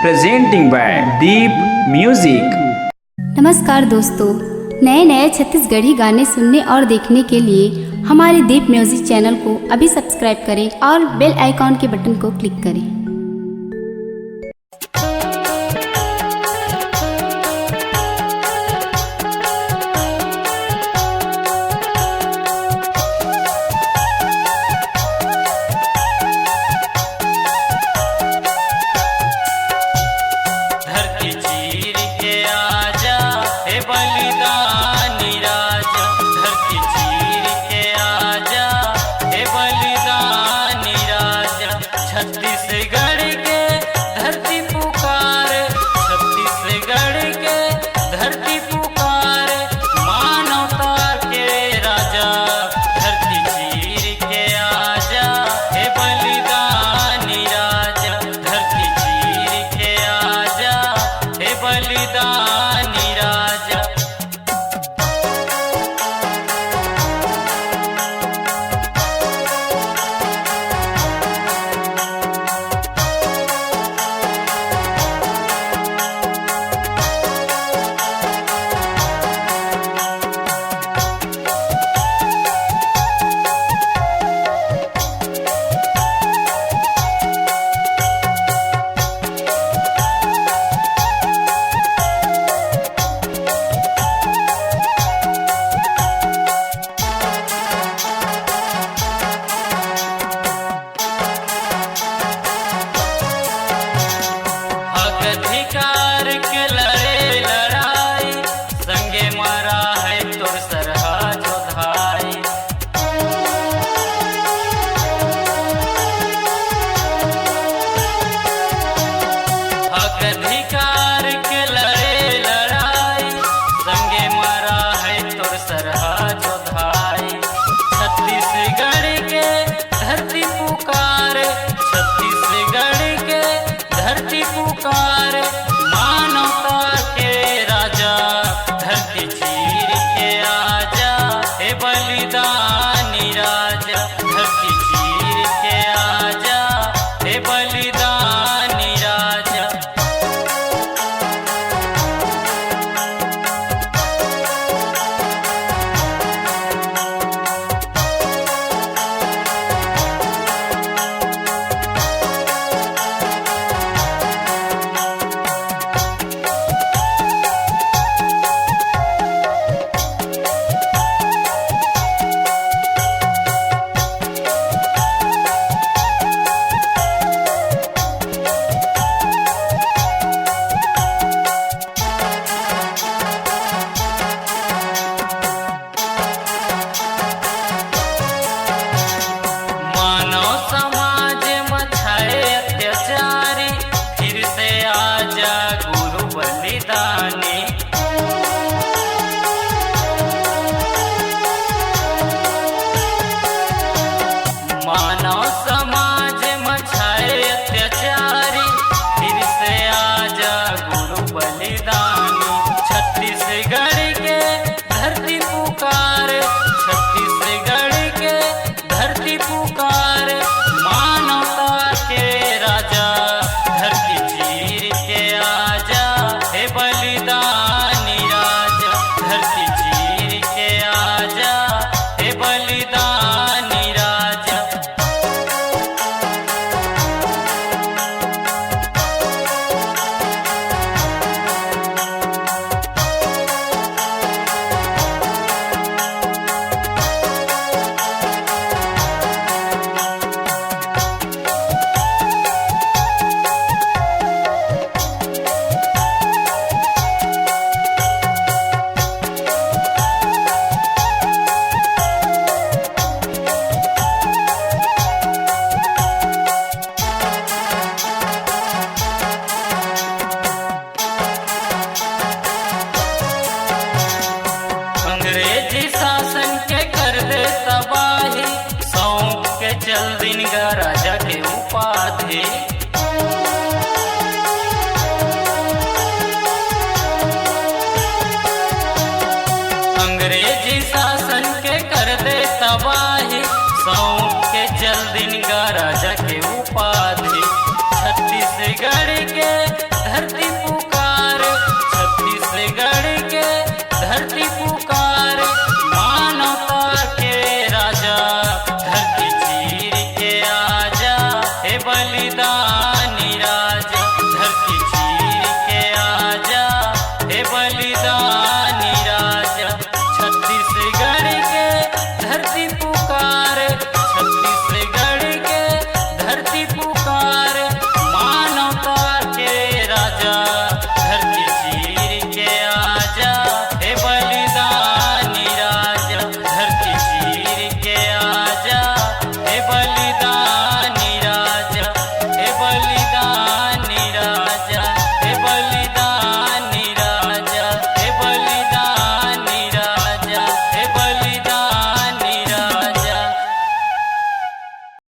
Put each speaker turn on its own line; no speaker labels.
presenting by Deep Music।
नमस्कार दोस्तों, नए नए छत्तीसगढ़ी गाने सुनने और देखने के लिए हमारे दीप म्यूजिक चैनल को अभी सब्सक्राइब करें और बेल आइकॉन के बटन को क्लिक करें।
धरती चीर के आजा हे बलिदानी राजा, धरती चीर के आजा हे बलिदानी राजा। छत्तीसगढ़ के धरती पुकार, छत्तीसगढ़ के धरती पुकार, मानवता के राजा। धरती चीर के आजा हे बलिदानी राजा, धरती चीर के आजा हे बलिदानी राजा। हक अधिकार के लड़े लड़ाई, संगे मरा है तोर सरहा जोधाई। हक अधिकार